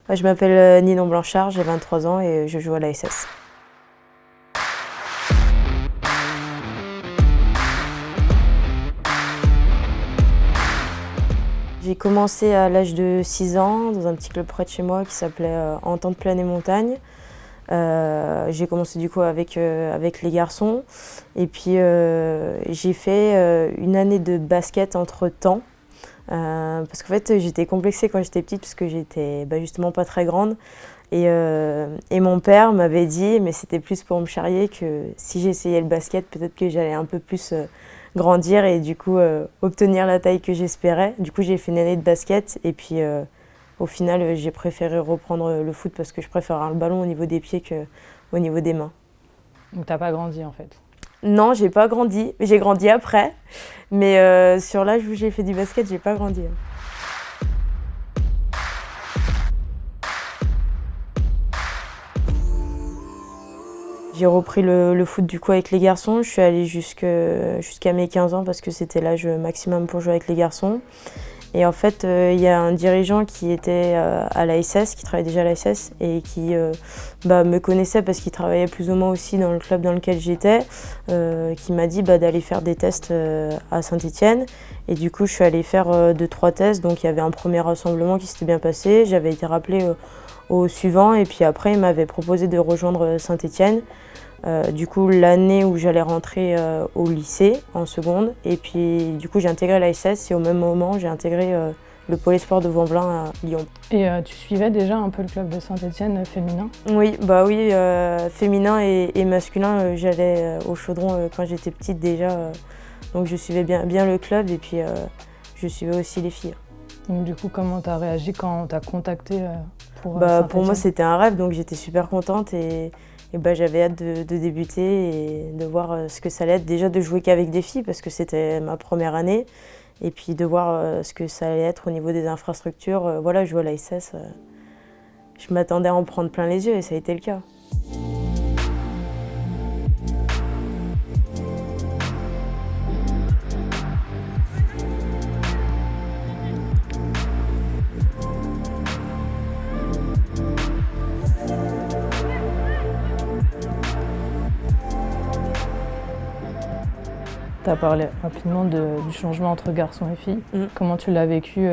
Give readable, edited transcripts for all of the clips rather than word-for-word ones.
Je m'appelle Ninon Blanchard, j'ai 23 ans et je joue à l'ASS. J'ai commencé à l'âge de 6 ans dans un petit club près de chez moi qui s'appelait Entente Plaine et Montagne. J'ai commencé du coup avec les garçons et puis j'ai fait une année de basket entre-temps. Parce qu'en fait j'étais complexée quand j'étais petite parce que j'étais justement pas très grande et mon père m'avait dit, mais c'était plus pour me charrier, que si j'essayais le basket peut-être que j'allais un peu plus grandir et du coup obtenir la taille que j'espérais. Du coup j'ai fait une année de basket et puis au final j'ai préféré reprendre le foot parce que je préfère le ballon au niveau des pieds qu'au niveau des mains. Donc t'as pas grandi en fait? Non, j'ai pas grandi, j'ai grandi après, mais sur l'âge où j'ai fait du basket, j'ai pas grandi. J'ai repris le foot du coup avec les garçons, je suis allée jusqu'à mes 15 ans parce que c'était l'âge maximum pour jouer avec les garçons. Et en fait, il y a un dirigeant qui était à l'ASS, qui travaillait déjà à l'ASS et qui me connaissait parce qu'il travaillait plus ou moins aussi dans le club dans lequel j'étais, qui m'a dit d'aller faire des tests à Saint-Étienne. Et du coup, je suis allée faire 2-3 tests. Donc il y avait un premier rassemblement qui s'était bien passé. J'avais été rappelée au suivant et puis après, il m'avait proposé de rejoindre Saint-Étienne. Du coup, l'année où j'allais rentrer au lycée, en seconde. Et puis, du coup, j'ai intégré l'ASS et au même moment, j'ai intégré le pôle espoir de Vaux-en-Velin à Lyon. Et tu suivais déjà un peu le club de Saint-Étienne féminin? Oui, féminin et masculin, j'allais au Chaudron quand j'étais petite déjà. Donc, je suivais bien le club et puis je suivais aussi les filles. Donc du coup, comment t'as réagi quand t'as contacté pour Pour moi, Saint-Étienne? c'était un rêve, donc j'étais super contente et j'avais hâte de débuter et de voir ce que ça allait être. Déjà de jouer qu'avec des filles parce que c'était ma première année et puis de voir ce que ça allait être au niveau des infrastructures. Voilà, jouer à l'ASS, je m'attendais à en prendre plein les yeux et ça a été le cas. Tu as parlé rapidement du changement entre garçons et filles. Comment tu l'as vécu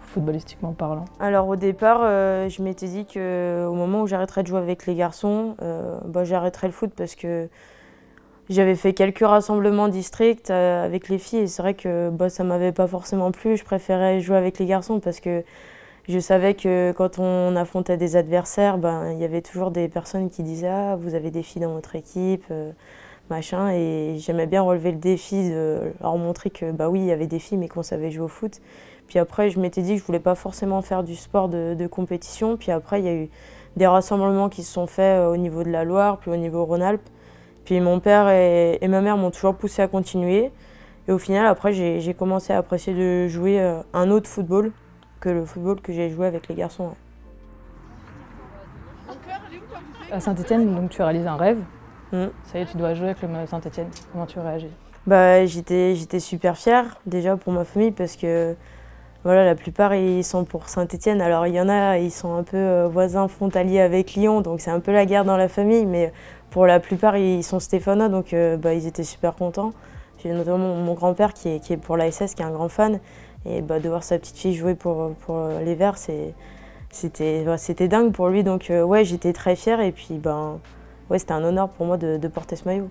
footballistiquement parlant? Alors au départ, je m'étais dit qu'au moment où j'arrêterais de jouer avec les garçons, j'arrêterais le foot parce que j'avais fait quelques rassemblements districts avec les filles et c'est vrai que ça m'avait pas forcément plu. Je préférais jouer avec les garçons parce que je savais que quand on affrontait des adversaires, il y avait toujours des personnes qui disaient « Ah, vous avez des filles dans votre équipe ». Machin, et j'aimais bien relever le défi de leur montrer que oui, il y avait des filles mais qu'on savait jouer au foot. Puis après, je m'étais dit que je voulais pas forcément faire du sport de compétition. Puis après, il y a eu des rassemblements qui se sont faits au niveau de la Loire, puis au niveau Rhône-Alpes. Puis mon père et ma mère m'ont toujours poussé à continuer. Et au final, après, j'ai commencé à apprécier de jouer un autre football que le football que j'ai joué avec les garçons. Ouais. À Saint-Étienne, donc tu réalises un rêve. Ça y est, tu dois jouer avec le Saint-Étienne. Comment tu réagis? J'étais super fière déjà pour ma famille parce que voilà, la plupart ils sont pour Saint-Étienne. Alors il y en a, ils sont un peu voisins frontaliers avec Lyon, donc c'est un peu la guerre dans la famille, mais pour la plupart ils sont stéphanois, donc ils étaient super contents. J'ai notamment mon grand-père qui est pour l'ASS, qui est un grand fan, et de voir sa petite fille jouer pour les Verts, c'était dingue pour lui, donc ouais, j'étais très fière et puis ouais, c'était un honneur pour moi de porter ce maillot.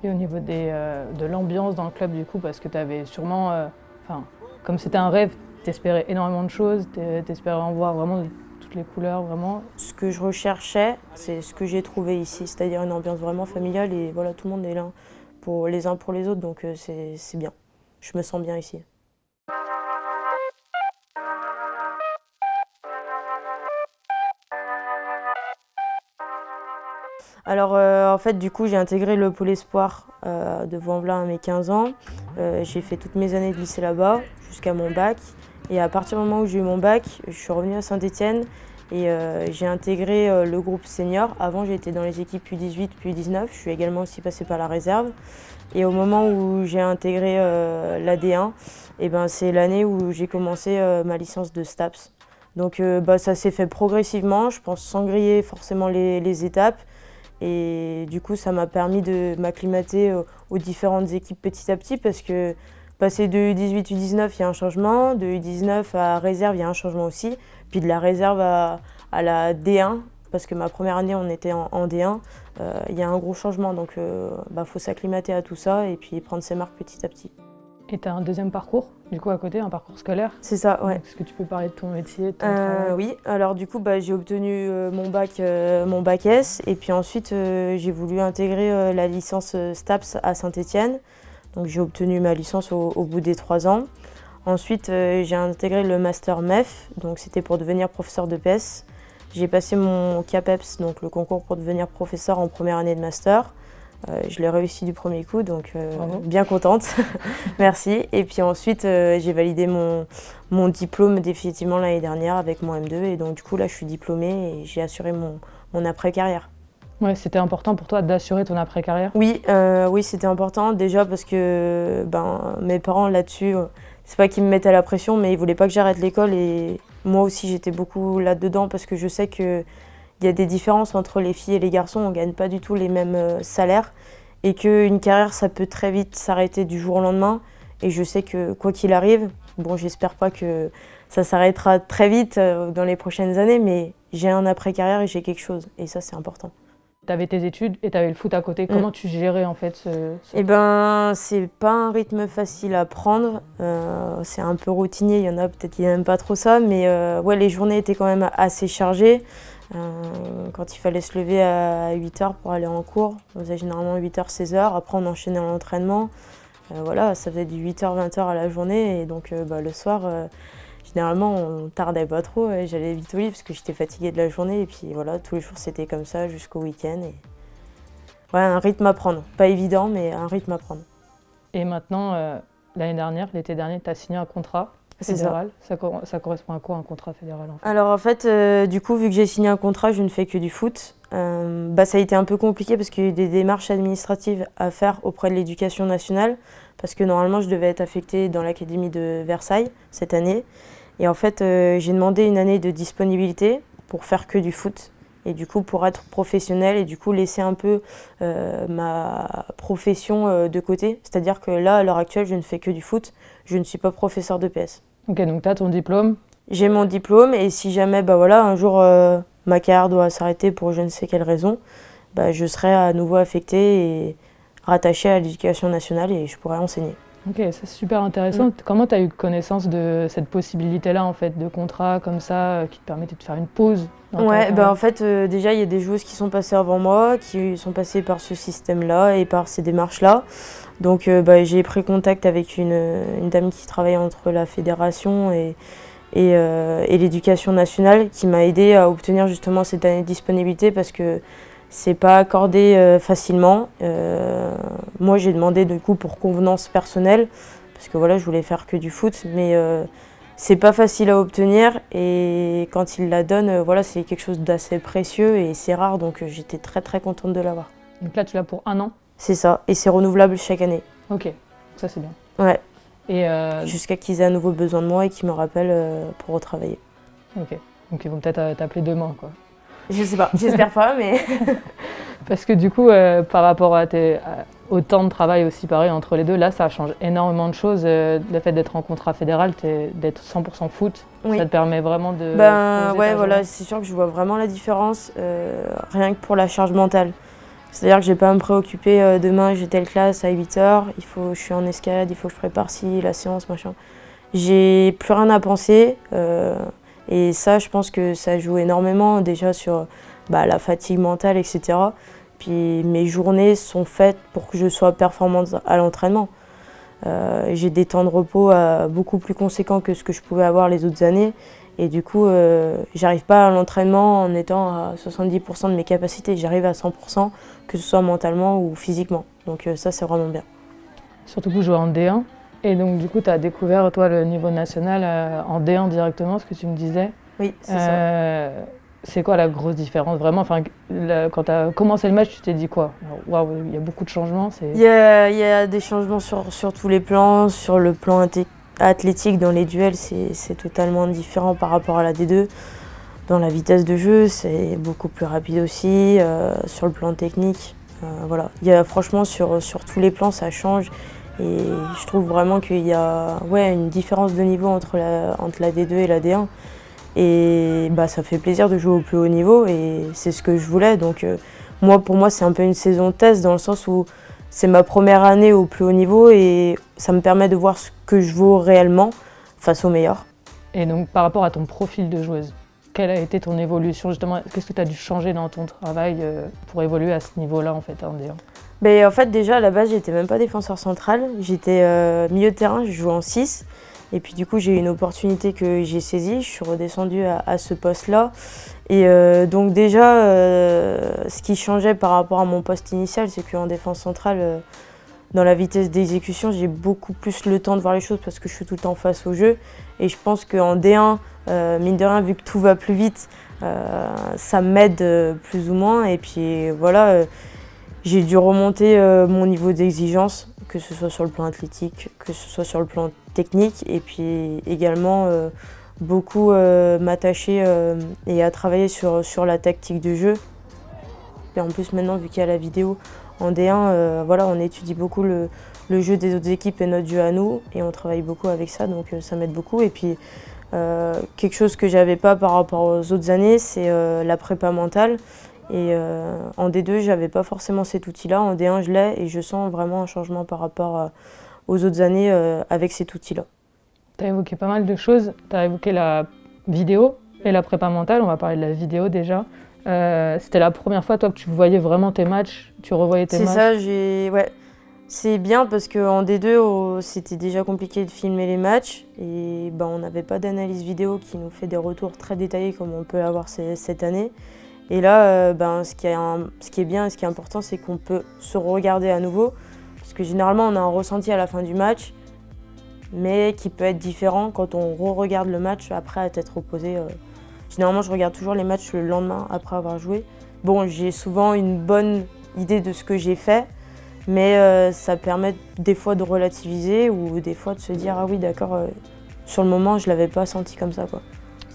Et au niveau de l'ambiance dans le club du coup, parce que tu avais sûrement, comme c'était un rêve, t'espérais énormément de choses, t'espérais en voir vraiment de toutes les couleurs, vraiment. Ce que je recherchais, c'est ce que j'ai trouvé ici, c'est-à-dire une ambiance vraiment familiale et voilà, tout le monde est là pour les uns pour les autres, donc c'est bien. Je me sens bien ici. Alors en fait du coup j'ai intégré le pôle espoir de Vaux-en-Velin à mes 15 ans. J'ai fait toutes mes années de lycée là-bas jusqu'à mon bac. Et à partir du moment où j'ai eu mon bac, je suis revenue à Saint-Étienne et j'ai intégré le groupe senior. Avant j'étais dans les équipes U18 puis U19, je suis également aussi passée par la réserve. Et au moment où j'ai intégré l'AD1, c'est l'année où j'ai commencé ma licence de STAPS. Donc ça s'est fait progressivement, je pense sans griller forcément les étapes. Et du coup, ça m'a permis de m'acclimater aux différentes équipes petit à petit parce que passer de U18, U19, il y a un changement. De U19 à réserve, il y a un changement aussi. Puis de la réserve à la D1, parce que ma première année, on était en D1, il y a un gros changement. Donc, faut s'acclimater à tout ça et puis prendre ses marques petit à petit. Et tu as un deuxième parcours, du coup, à côté, un parcours scolaire? C'est ça, ouais. Est-ce que tu peux parler de ton métier, de ton travail? Oui, alors du coup, j'ai obtenu mon bac S. Et puis ensuite, j'ai voulu intégrer la licence STAPS à Saint-Étienne. Donc j'ai obtenu ma licence au bout des 3 ans. Ensuite, j'ai intégré le master MEF, donc c'était pour devenir professeur de PS. J'ai passé mon CAPEPS, donc le concours pour devenir professeur en première année de master. Je l'ai réussi du premier coup, donc bien contente. Merci. Et puis ensuite, j'ai validé mon diplôme définitivement l'année dernière avec mon M2. Et donc du coup, là, je suis diplômée et j'ai assuré mon après-carrière. Ouais, c'était important pour toi d'assurer ton après-carrière? Oui, c'était important déjà parce que mes parents là-dessus, c'est pas qu'ils me mettaient à la pression, mais ils voulaient pas que j'arrête l'école et moi aussi j'étais beaucoup là-dedans parce que je sais qu'il y a des différences entre les filles et les garçons, on gagne pas du tout les mêmes salaires et qu'une carrière ça peut très vite s'arrêter du jour au lendemain et je sais que quoi qu'il arrive, bon j'espère pas que ça s'arrêtera très vite dans les prochaines années, mais j'ai un après-carrière et j'ai quelque chose et ça c'est important. Tu avais tes études et tu avais le foot à côté. Comment tu gérais en fait Eh ben, c'est pas un rythme facile à prendre. C'est un peu routinier. Il y en a peut-être qui n'aiment pas trop ça, mais ouais, les journées étaient quand même assez chargées. Quand il fallait se lever à 8h pour aller en cours, on faisait généralement 8h, 16h. Après, on enchaînait l'entraînement. Voilà, ça faisait du 8h, 20h à la journée. Et donc, le soir, généralement, on tardait pas trop. Et j'allais vite au lit parce que j'étais fatiguée de la journée. Et puis voilà, tous les jours, c'était comme ça jusqu'au week-end. Et... ouais, un rythme à prendre. Pas évident, mais un rythme à prendre. Et maintenant, l'année dernière, l'été dernier, tu as signé un contrat fédéral. Ça correspond à quoi un contrat fédéral en fait? Alors en fait, du coup, vu que j'ai signé un contrat, je ne fais que du foot. Ça a été un peu compliqué parce qu'il y a eu des démarches administratives à faire auprès de l'Éducation nationale. Parce que normalement, je devais être affectée dans l'Académie de Versailles cette année. Et en fait, j'ai demandé une année de disponibilité pour faire que du foot. Et du coup, pour être professionnelle et du coup laisser un peu ma profession de côté. C'est-à-dire que là, à l'heure actuelle, je ne fais que du foot. Je ne suis pas professeur de PS. Ok, donc tu as ton diplôme. J'ai mon diplôme et si jamais un jour ma carrière doit s'arrêter pour je ne sais quelle raison, je serai à nouveau affectée et rattachée à l'Éducation nationale et je pourrai enseigner. Ok, c'est super intéressant. Comment tu as eu connaissance de cette possibilité-là en fait, de contrat comme ça qui te permettait de faire une pause dans ta carrière? En fait, déjà, il y a des joueuses qui sont passées avant moi, qui sont passées par ce système-là et par ces démarches-là. Donc, j'ai pris contact avec une dame qui travaille entre la fédération et l'Éducation nationale qui m'a aidée à obtenir justement cette année de disponibilité parce que c'est pas accordé facilement. Moi, j'ai demandé du coup pour convenance personnelle parce que voilà, je voulais faire que du foot, mais c'est pas facile à obtenir et quand ils la donnent, c'est quelque chose d'assez précieux et c'est rare, donc j'étais très très contente de l'avoir. Donc là, tu l'as pour 1 an? C'est ça, et c'est renouvelable chaque année. Ok, ça c'est bien. Ouais. Et jusqu'à qu'ils aient à nouveau besoin de moi et qu'ils me rappellent pour retravailler. Ok, donc ils vont peut-être t'appeler demain quoi. Je sais pas, j'espère pas, mais... Parce que du coup, par rapport au temps de travail aussi pareil entre les deux, là ça change énormément de choses. Le fait d'être en contrat fédéral, d'être 100% foot, oui. Ça te permet vraiment de... ouais, voilà, c'est sûr que je vois vraiment la différence, rien que pour la charge mentale. C'est-à-dire que je n'ai pas à me préoccuper, demain j'ai telle classe à 8h, je suis en escalade, il faut que je prépare la séance, machin. J'ai plus rien à penser. Et ça, je pense que ça joue énormément déjà sur la fatigue mentale, etc. Puis mes journées sont faites pour que je sois performante à l'entraînement. J'ai des temps de repos beaucoup plus conséquents que ce que je pouvais avoir les autres années. Et du coup, j'arrive pas à l'entraînement en étant à 70% de mes capacités. J'arrive à 100%, que ce soit mentalement ou physiquement. Donc ça, c'est vraiment bien. Surtout que vous jouez en D1. Et donc du coup, tu as découvert, toi, le niveau national en D1 directement, ce que tu me disais. Oui, c'est ça. C'est quoi la grosse différence, vraiment? Enfin, quand tu as commencé le match, tu t'es dit quoi? Waouh, il y a beaucoup de changements. Il y a des changements sur tous les plans, sur le plan athlétique dans les duels, c'est totalement différent par rapport à la D2. Dans la vitesse de jeu, c'est beaucoup plus rapide aussi, sur le plan technique. Voilà. Franchement, sur tous les plans, ça change. Et je trouve vraiment qu'il y a une différence de niveau entre la D2 et la D1. Et ça fait plaisir de jouer au plus haut niveau et c'est ce que je voulais. Donc pour moi, c'est un peu une saison test dans le sens où c'est ma première année au plus haut niveau et ça me permet de voir ce que je vaux réellement face aux meilleurs. Et donc par rapport à ton profil de joueuse, quelle a été ton évolution justement? Qu'est-ce que tu as dû changer dans ton travail pour évoluer à ce niveau-là en fait en D1? En fait déjà à la base j'étais même pas défenseur central, j'étais milieu de terrain, je jouais en 6. Et puis du coup j'ai eu une opportunité que j'ai saisie, je suis redescendue à ce poste-là. Et donc déjà ce qui changeait par rapport à mon poste initial, c'est qu'en défense centrale, dans la vitesse d'exécution, j'ai beaucoup plus le temps de voir les choses parce que je suis tout le temps face au jeu. Et je pense qu'en D1, mine de rien, vu que tout va plus vite, ça m'aide plus ou moins. Et puis voilà, j'ai dû remonter mon niveau d'exigence, que ce soit sur le plan athlétique, que ce soit sur le plan technique. Et puis également beaucoup m'attacher et à travailler sur la tactique de jeu. Et en plus maintenant, vu qu'il y a la vidéo, en D1, on étudie beaucoup le jeu des autres équipes et notre jeu à nous, et on travaille beaucoup avec ça, donc ça m'aide beaucoup. Et puis, quelque chose que j'avais pas par rapport aux autres années, c'est la prépa mentale. Et en D2, j'avais pas forcément cet outil-là. En D1, je l'ai et je sens vraiment un changement par rapport aux autres années avec cet outil-là. Tu as évoqué pas mal de choses. Tu as évoqué la vidéo et la prépa mentale. On va parler de la vidéo déjà. C'était la première fois, toi, que tu voyais vraiment tes matchs, tu revoyais tes matchs? C'est ça, c'est bien parce qu'en D2, c'était déjà compliqué de filmer les matchs et on n'avait pas d'analyse vidéo qui nous fait des retours très détaillés comme on peut l'avoir cette année. Et là, ce qui est bien et ce qui est important, c'est qu'on peut se regarder à nouveau parce que généralement, on a un ressenti à la fin du match, mais qui peut être différent quand on re-regarde le match après à tête reposée. Généralement, je regarde toujours les matchs le lendemain après avoir joué. Bon, j'ai souvent une bonne idée de ce que j'ai fait, mais ça permet des fois de relativiser ou des fois de se dire « Ah oui, d'accord, sur le moment, je ne l'avais pas senti comme ça. »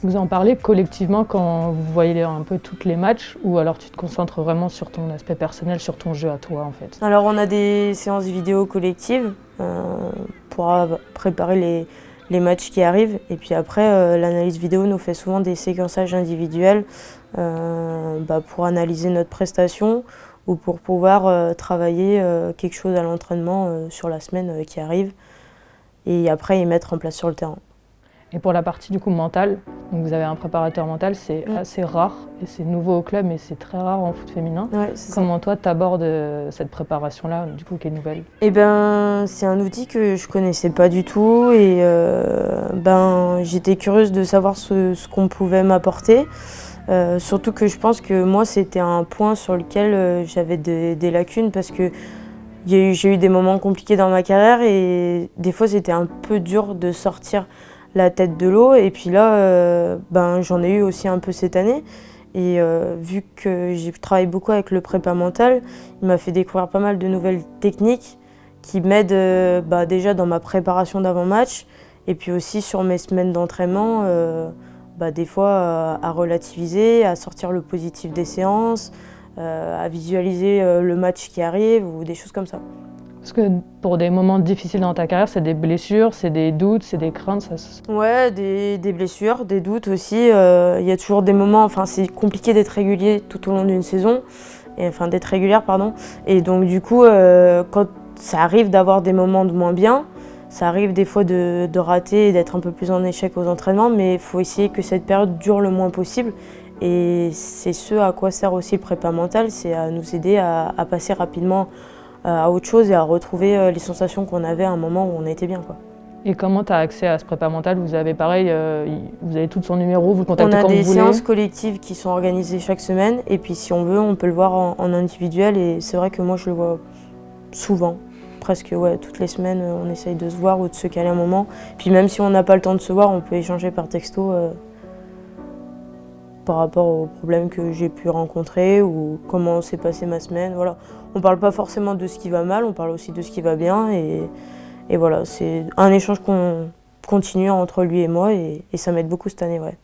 Vous en parlez collectivement quand vous voyez un peu tous les matchs ou alors tu te concentres vraiment sur ton aspect personnel, sur ton jeu à toi en fait? Alors on a des séances vidéo collectives pour préparer les matchs qui arrivent. Et puis après, l'analyse vidéo nous fait souvent des séquençages individuels pour analyser notre prestation ou pour pouvoir travailler quelque chose à l'entraînement sur la semaine qui arrive et après y mettre en place sur le terrain. Et pour la partie du coup mentale, donc vous avez un préparateur mental, c'est assez rare et c'est nouveau au club mais c'est très rare en foot féminin. Ouais, comment toi tu abordes cette préparation-là du coup qui est nouvelle? C'est un outil que je connaissais pas du tout et j'étais curieuse de savoir ce qu'on pouvait m'apporter. Surtout que je pense que moi c'était un point sur lequel j'avais des lacunes parce que j'ai eu des moments compliqués dans ma carrière et des fois c'était un peu dur de sortir la tête de l'eau. Et puis là, j'en ai eu aussi un peu cette année. Et vu que j'ai travaillé beaucoup avec le prépa mental, il m'a fait découvrir pas mal de nouvelles techniques qui m'aident déjà dans ma préparation d'avant-match et puis aussi sur mes semaines d'entraînement, des fois à relativiser, à sortir le positif des séances, à visualiser le match qui arrive ou des choses comme ça. Parce que pour des moments difficiles dans ta carrière, c'est des blessures, c'est des doutes, c'est des craintes, ça. Ouais, des blessures, des doutes aussi. Il y a toujours des moments, c'est compliqué d'être régulier tout au long d'une saison, d'être régulière, pardon. Et donc du coup, quand ça arrive d'avoir des moments de moins bien, ça arrive des fois de rater et d'être un peu plus en échec aux entraînements, mais il faut essayer que cette période dure le moins possible. Et c'est ce à quoi sert aussi le prépa mental, c'est à nous aider à passer rapidement à autre chose et à retrouver les sensations qu'on avait à un moment où on était bien, quoi. Et comment tu as accès à ce prépa mental? Vous avez pareil, vous avez tout son numéro, vous le contactez quand vous voulez? On a des séances collectives qui sont organisées chaque semaine et puis si on veut, on peut le voir en individuel et c'est vrai que moi je le vois souvent, presque toutes les semaines on essaye de se voir ou de se caler un moment. Puis même si on n'a pas le temps de se voir, on peut échanger par texto par rapport aux problèmes que j'ai pu rencontrer ou comment s'est passée ma semaine. Voilà. On ne parle pas forcément de ce qui va mal, on parle aussi de ce qui va bien et voilà, c'est un échange qu'on continue entre lui et moi et ça m'aide beaucoup cette année, ouais.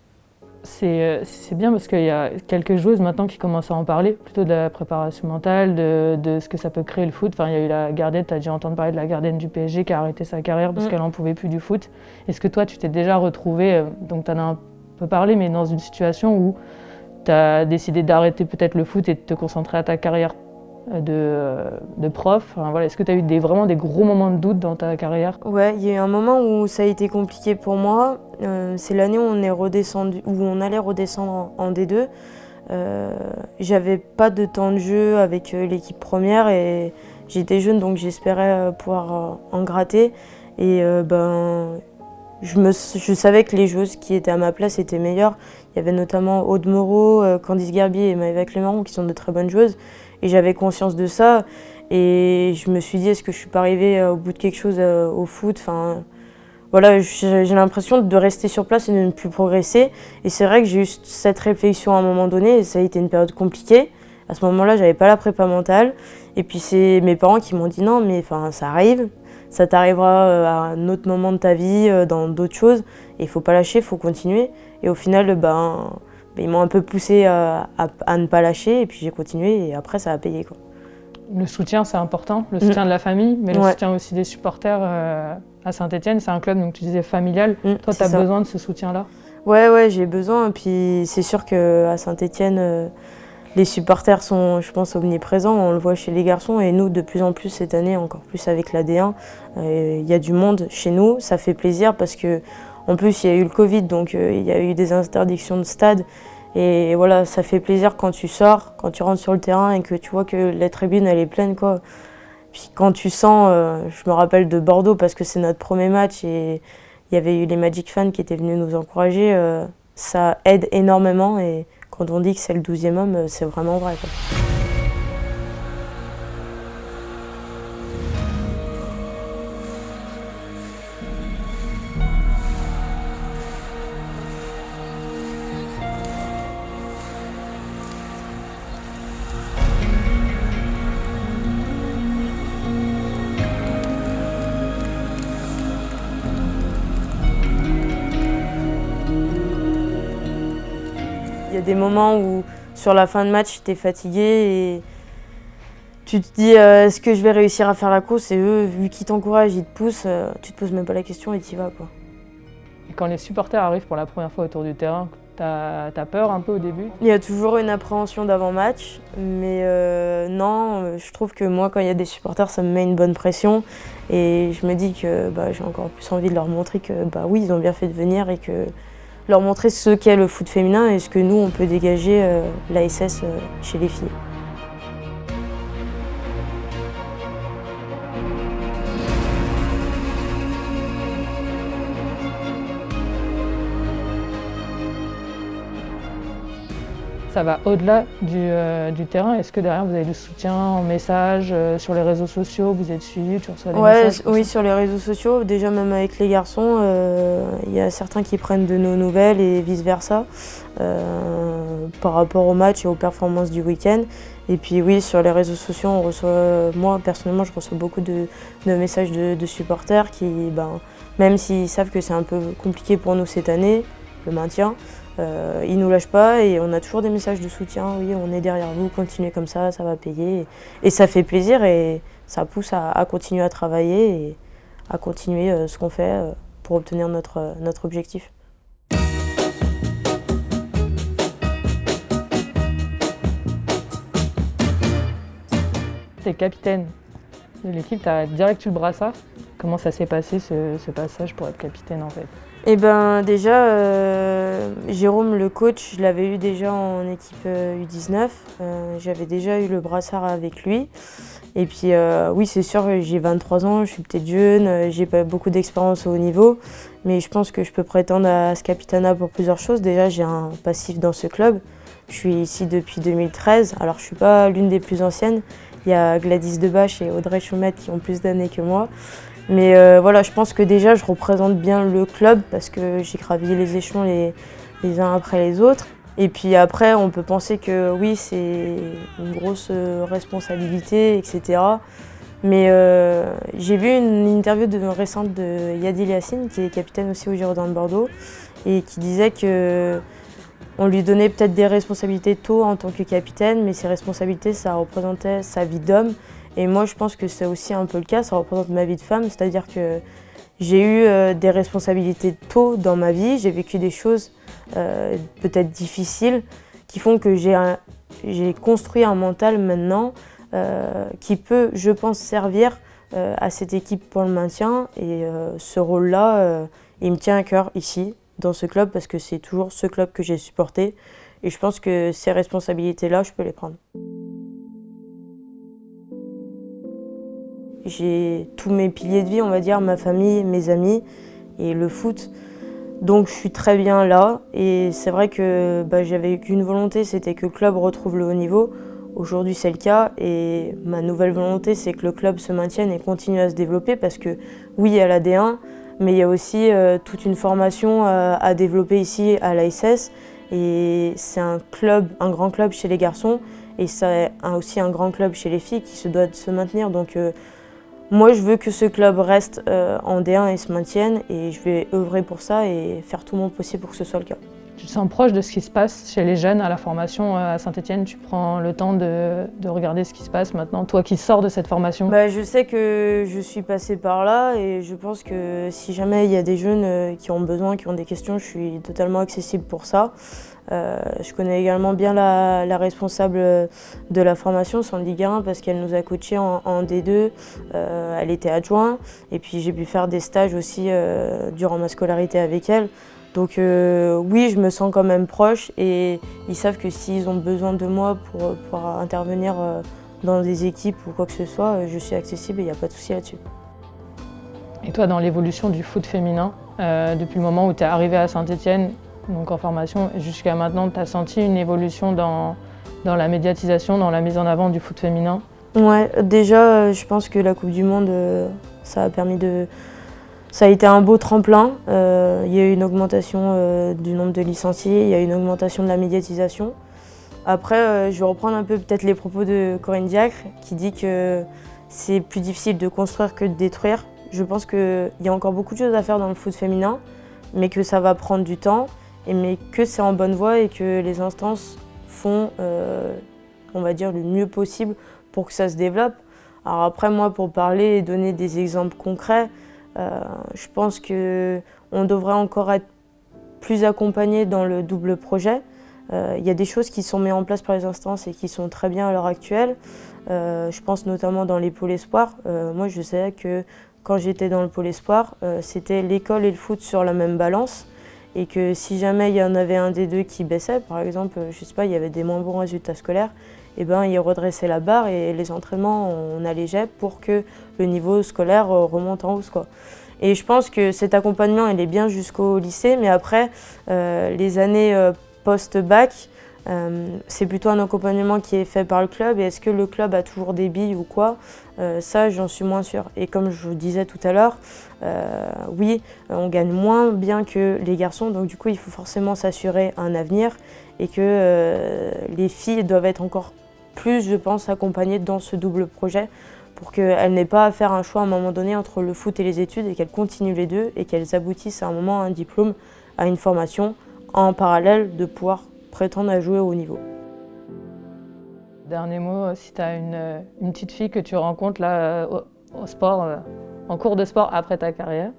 C'est bien parce qu'il y a quelques joueuses maintenant qui commencent à en parler, plutôt de la préparation mentale, de ce que ça peut créer le foot. Enfin, il y a eu la gardienne, tu as dû entendre parler de la gardienne du PSG qui a arrêté sa carrière parce qu'elle n'en pouvait plus du foot. Est-ce que toi, tu t'es déjà retrouvée, donc tu en as un peu parlé, mais dans une situation où tu as décidé d'arrêter peut-être le foot et de te concentrer à ta carrière de prof. Enfin, voilà. Est-ce que tu as eu vraiment des gros moments de doute dans ta carrière? Ouais, il y a eu un moment où ça a été compliqué pour moi. C'est l'année où on allait redescendre en D2. J'avais pas de temps de jeu avec l'équipe première et j'étais jeune donc j'espérais pouvoir en gratter. Et je savais que les joueuses qui étaient à ma place étaient meilleures. Il y avait notamment Aude Moreau, Candice Gerbier et Maëva Clément qui sont de très bonnes joueuses. Et j'avais conscience de ça. Et je me suis dit, est-ce que je suis pas arrivée au bout de quelque chose au foot? Enfin, voilà, j'ai l'impression de rester sur place et de ne plus progresser. Et c'est vrai que j'ai eu cette réflexion à un moment donné et ça a été une période compliquée. À ce moment-là, j'avais pas la prépa mentale. Et puis c'est mes parents qui m'ont dit non, mais enfin, ça arrive. Ça t'arrivera à un autre moment de ta vie, dans d'autres choses. Et il faut pas lâcher, il faut continuer. Et au final, ils m'ont un peu poussé à ne pas lâcher. Et puis j'ai continué et après, ça a payé, quoi. Le soutien, c'est important. Le soutien de la famille, mais le soutien aussi des supporters à Saint-Étienne. C'est un club, donc tu disais familial. Toi, tu as besoin de ce soutien-là? Ouais, j'ai besoin. Et puis c'est sûr qu'à Saint-Étienne, les supporters sont, je pense, omniprésents. On le voit chez les garçons et nous, de plus en plus cette année, encore plus avec la D1. Il y a du monde chez nous. Ça fait plaisir parce que, en plus, il y a eu le Covid, donc il y a eu des interdictions de stade. Et voilà, ça fait plaisir quand tu sors, quand tu rentres sur le terrain et que tu vois que la tribune, elle est pleine, quoi. Puis quand tu sens, je me rappelle de Bordeaux parce que c'est notre premier match et il y avait eu les Magic fans qui étaient venus nous encourager. Ça aide énormément et quand on dit que c'est le 12e homme, c'est vraiment vrai, quoi. Il y a des moments où, sur la fin de match, tu es fatigué et tu te dis est-ce que je vais réussir à faire la course? Et eux, vu qu'ils t'encouragent, ils te poussent, tu te poses même pas la question et tu y vas, quoi. Et quand les supporters arrivent pour la première fois autour du terrain, t'as peur un peu au début? Il y a toujours une appréhension d'avant-match, mais non, je trouve que moi, quand il y a des supporters, ça me met une bonne pression. Et je me dis que j'ai encore plus envie de leur montrer que oui, ils ont bien fait de venir et que leur montrer ce qu'est le foot féminin et ce que nous, on peut dégager l'ASS chez les filles. Ça va au-delà du terrain. Est-ce que derrière, vous avez du soutien en message, sur les réseaux sociaux, vous êtes suivis, tu reçois des messages? Oui, sur les réseaux sociaux, déjà même avec les garçons, il y a certains qui prennent de nos nouvelles et vice-versa par rapport au match et aux performances du week-end. Et puis oui, sur les réseaux sociaux, on reçoit, moi personnellement, je reçois beaucoup de messages de supporters qui, même s'ils savent que c'est un peu compliqué pour nous cette année, le maintien, ils ne nous lâchent pas et on a toujours des messages de soutien. Oui, on est derrière vous, continuez comme ça va payer. Et ça fait plaisir et ça pousse à continuer à travailler et à continuer ce qu'on fait pour obtenir notre objectif. Tu es capitaine de l'équipe, tu as direct eu le brassard. Comment ça s'est passé ce passage pour être capitaine en fait? Eh ben déjà, Jérôme, le coach, je l'avais eu déjà en équipe U19. J'avais déjà eu le brassard avec lui. Et puis oui, c'est sûr, j'ai 23 ans, je suis peut-être jeune, j'ai pas beaucoup d'expérience au haut niveau. Mais je pense que je peux prétendre à ce capitanat pour plusieurs choses. Déjà, j'ai un passif dans ce club. Je suis ici depuis 2013. Alors, je ne suis pas l'une des plus anciennes. Il y a Gladys Debache et Audrey Chaumette qui ont plus d'années que moi. Mais voilà, je pense que déjà, je représente bien le club parce que j'ai gravi les échelons les uns après les autres. Et puis après, on peut penser que oui, c'est une grosse responsabilité, etc. Mais j'ai vu une interview récente de Yadil Yassine, qui est capitaine aussi au Girondins de Bordeaux, et qui disait qu'on lui donnait peut-être des responsabilités tôt en tant que capitaine, mais ces responsabilités, ça représentait sa vie d'homme. Et moi, je pense que c'est aussi un peu le cas, ça représente ma vie de femme, c'est-à-dire que j'ai eu des responsabilités tôt dans ma vie, j'ai vécu des choses peut-être difficiles qui font que j'ai construit un mental maintenant qui peut, je pense, servir à cette équipe pour le maintien. Et ce rôle-là, il me tient à cœur ici, dans ce club, parce que c'est toujours ce club que j'ai supporté. Et je pense que ces responsabilités-là, je peux les prendre. J'ai tous mes piliers de vie, on va dire, ma famille, mes amis et le foot. Donc je suis très bien là. Et c'est vrai que j'avais qu'une volonté, c'était que le club retrouve le haut niveau. Aujourd'hui, c'est le cas. Et ma nouvelle volonté, c'est que le club se maintienne et continue à se développer. Parce que oui, il y a la D1, mais il y a aussi toute une formation à développer ici à l'ASS. Et c'est un club, un grand club chez les garçons. Et c'est aussi un grand club chez les filles qui se doit de se maintenir. Donc moi, je veux que ce club reste en D1 et se maintienne, et je vais œuvrer pour ça et faire tout mon possible pour que ce soit le cas. Tu te sens proche de ce qui se passe chez les jeunes à la formation à Saint-Étienne? Tu prends le temps de regarder ce qui se passe maintenant, toi qui sors de cette formation? Je sais que je suis passée par là, et je pense que si jamais il y a des jeunes qui ont besoin, qui ont des questions, je suis totalement accessible pour ça. Je connais également bien la responsable de la formation, Sandy Guérin, parce qu'elle nous a coachés en D2. Elle était adjointe, et puis j'ai pu faire des stages aussi durant ma scolarité avec elle. Donc oui, je me sens quand même proche, et ils savent que s'ils ont besoin de moi pour intervenir dans des équipes ou quoi que ce soit, je suis accessible et il n'y a pas de souci là-dessus. Et toi, dans l'évolution du foot féminin, depuis le moment où tu es arrivée à Saint-Étienne, donc en formation, jusqu'à maintenant, tu as senti une évolution dans la médiatisation, dans la mise en avant du foot féminin? Ouais, déjà, je pense que la Coupe du Monde, ça a été un beau tremplin. Il y a eu une augmentation du nombre de licenciés, il y a eu une augmentation de la médiatisation. Après, je vais reprendre un peu peut-être les propos de Corinne Diacre, qui dit que c'est plus difficile de construire que de détruire. Je pense qu'il y a encore beaucoup de choses à faire dans le foot féminin, mais que ça va prendre du temps, mais que c'est en bonne voie et que les instances font, on va dire, le mieux possible pour que ça se développe. Alors après, moi, pour parler et donner des exemples concrets, je pense qu'on devrait encore être plus accompagné dans le double projet. Il y a des choses qui sont mises en place par les instances et qui sont très bien à l'heure actuelle. Je pense notamment dans les pôles espoirs. Moi, je sais que quand j'étais dans le pôle espoir, c'était l'école et le foot sur la même balance. Et que si jamais il y en avait un des deux qui baissait, par exemple, je sais pas, il y avait des moins bons résultats scolaires, eh ben, ils redressaient la barre et les entraînements, on allégeait pour que le niveau scolaire remonte en hausse, quoi. Et je pense que cet accompagnement, il est bien jusqu'au lycée, mais après, les années post-bac, c'est plutôt un accompagnement qui est fait par le club. Et est-ce que le club a toujours des billes ou quoi? Ça, j'en suis moins sûre. Et comme je vous disais tout à l'heure, oui, on gagne moins bien que les garçons, donc du coup, il faut forcément s'assurer un avenir, et que les filles doivent être encore plus, je pense, accompagnées dans ce double projet, pour qu'elles n'aient pas à faire un choix à un moment donné entre le foot et les études, et qu'elles continuent les deux, et qu'elles aboutissent à un moment à un diplôme, à une formation, en parallèle de pouvoir prétendre à jouer au haut niveau. Dernier mot, si tu as une petite fille que tu rencontres là, au sport, en cours de sport après ta carrière,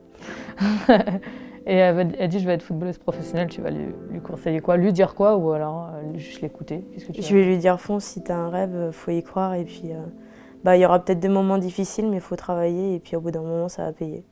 et elle dit je vais être footballeuse professionnelle, tu vas lui conseiller quoi? Lui dire quoi, ou alors juste l'écouter? Je vais lui dire fonce, si tu as un rêve, faut y croire, et puis il y aura peut-être des moments difficiles, mais il faut travailler, et puis au bout d'un moment ça va payer.